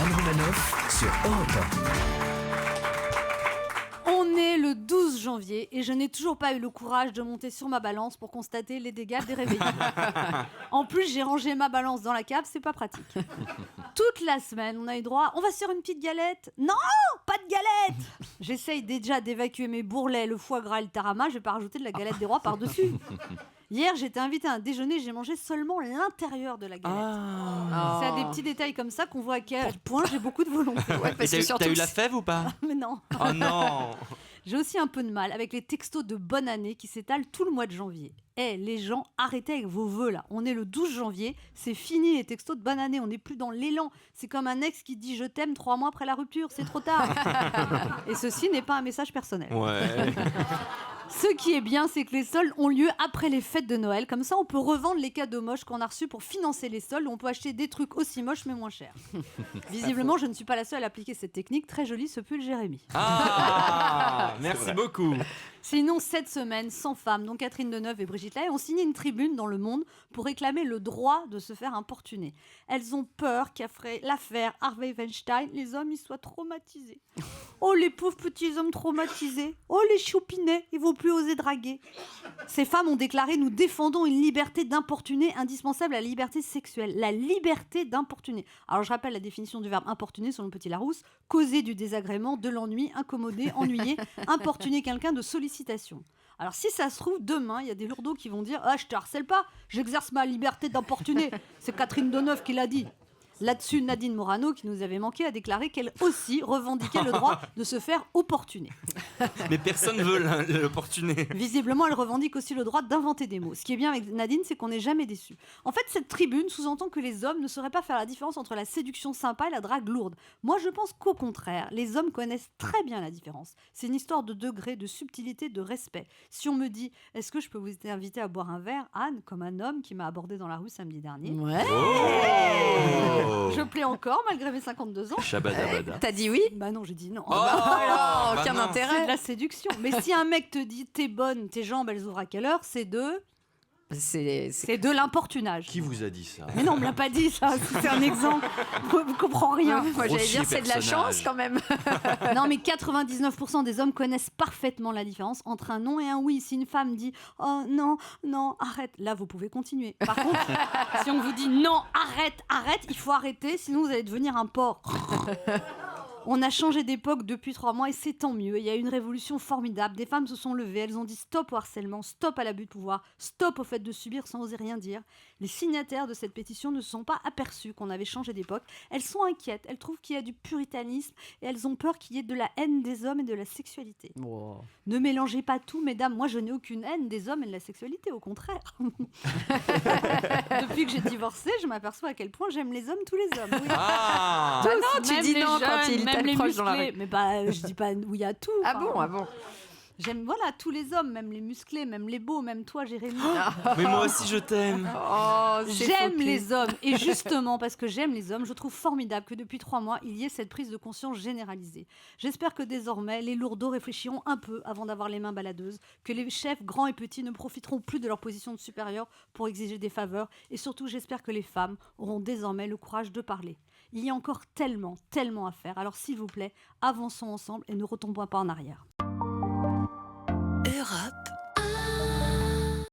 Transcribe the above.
Anne Romanoff sur Europe 1. On est le 12 janvier et je n'ai toujours pas eu le courage de monter sur ma balance pour constater les dégâts des réveillés. En plus, j'ai rangé ma balance dans la cave, c'est pas pratique. Toute la semaine, on a eu droit. On va se faire une petite galette. Non, pas de galette. J'essaye déjà d'évacuer mes bourrelets, le foie gras et le tarama. Je vais pas rajouter de la galette des rois par-dessus. Hier, j'étais invitée à un déjeuner, j'ai mangé seulement l'intérieur de la galette. C'est à des petits détails comme ça qu'on voit à quel point j'ai beaucoup de volonté. Ouais, parce que t'as eu la fève ou pas? Mais non. Oh non. J'ai aussi un peu de mal avec les textos de bonne année qui s'étalent tout le mois de janvier. Les gens, arrêtez avec vos vœux là. On est le 12 janvier, c'est fini les textos de bonne année, on n'est plus dans l'élan. C'est comme un ex qui dit je t'aime 3 mois après la rupture, c'est trop tard. Et ceci n'est pas un message personnel. Ouais. Ce qui est bien, c'est que les soldes ont lieu après les fêtes de Noël. Comme ça, on peut revendre les cadeaux moches qu'on a reçus pour financer les soldes. On peut acheter des trucs aussi moches mais moins chers. Visiblement, je ne suis pas la seule à appliquer cette technique. Très joli ce pull, Jérémy. Ah, merci beaucoup. Sinon, cette semaine, 100 femmes, dont Catherine Deneuve et Brigitte Lahaie, ont signé une tribune dans Le Monde pour réclamer le droit de se faire importuner. Elles ont peur qu'après l'affaire Harvey Weinstein, les hommes y soient traumatisés. Oh, les pauvres petits hommes traumatisés. Oh, les choupinets, ils vont plus oser draguer. Ces femmes ont déclaré « Nous défendons une liberté d'importuner indispensable à la liberté sexuelle. » La liberté d'importuner. Alors, je rappelle la définition du verbe importuner selon Petit Larousse. Causer du désagrément, de l'ennui, incommoder, ennuyer, importuner quelqu'un de sollicitation. Alors si ça se trouve, demain, il y a des lourdeaux qui vont dire « Ah, je te harcèle pas, j'exerce ma liberté d'importuner. » C'est Catherine Deneuve qui l'a dit. Là-dessus, Nadine Morano, qui nous avait manqué, a déclaré qu'elle aussi revendiquait le droit de se faire opportuner. Mais personne veut l'opportuner. Visiblement, elle revendique aussi le droit d'inventer des mots. Ce qui est bien avec Nadine, c'est qu'on n'est jamais déçu. En fait, cette tribune sous-entend que les hommes ne sauraient pas faire la différence entre la séduction sympa et la drague lourde. Moi, je pense qu'au contraire, les hommes connaissent très bien la différence. C'est une histoire de degré, de subtilité, de respect. Si on me dit « Est-ce que je peux vous inviter à boire un verre, Anne ?» comme un homme qui m'a abordé dans la rue samedi dernier. Ouais. Je plais encore malgré mes 52 ans. Shabadabada. T'as dit oui? Bah non, j'ai dit non. Aucun C'est intérêt. de la séduction. Mais si un mec te dit t'es bonne, tes jambes elles ouvrent à quelle heure, c'est de l'importunage. Qui vous a dit ça? Mais non, on me l'a pas dit ça. C'est un exemple. Vous comprends rien. Moi j'allais Grossier dire c'est de la personnage. chance quand même. Non, mais 99% des hommes connaissent parfaitement la différence entre un non et un oui. Si une femme dit oh non, non, arrête, là vous pouvez continuer. Par contre, si on vous dit non, arrête, il faut arrêter, sinon vous allez devenir un porc. On a changé d'époque depuis 3 mois et c'est tant mieux. Il y a eu une révolution formidable. Des femmes se sont levées, elles ont dit stop au harcèlement, stop à l'abus de pouvoir, stop au fait de subir sans oser rien dire. Les signataires de cette pétition ne se sont pas aperçus qu'on avait changé d'époque. Elles sont inquiètes, elles trouvent qu'il y a du puritanisme et elles ont peur qu'il y ait de la haine des hommes et de la sexualité. Wow. Ne mélangez pas tout, mesdames. Moi, je n'ai aucune haine des hommes et de la sexualité, au contraire. Depuis que j'ai divorcé, je m'aperçois à quel point j'aime les hommes, tous les hommes. Oui. Ah. Bah non, tu Même dis les non quand jeunes, il même les t'approche dans la musclés. rue. Mais bah, je dis pas où il y a tout. Ah Enfin, bon, ah bon. J'aime tous les hommes, même les musclés, même les beaux, même toi, Jérémy. Mais moi aussi je t'aime. Oh, c'est J'aime faux cul. les hommes. Et justement, parce que j'aime les hommes, je trouve formidable que depuis 3 mois, il y ait cette prise de conscience généralisée. J'espère que désormais, les lourdeaux réfléchiront un peu avant d'avoir les mains baladeuses, que les chefs, grands et petits, ne profiteront plus de leur position de supérieur pour exiger des faveurs. Et surtout, j'espère que les femmes auront désormais le courage de parler. Il y a encore tellement, tellement à faire. Alors s'il vous plaît, avançons ensemble et ne retombons pas en arrière.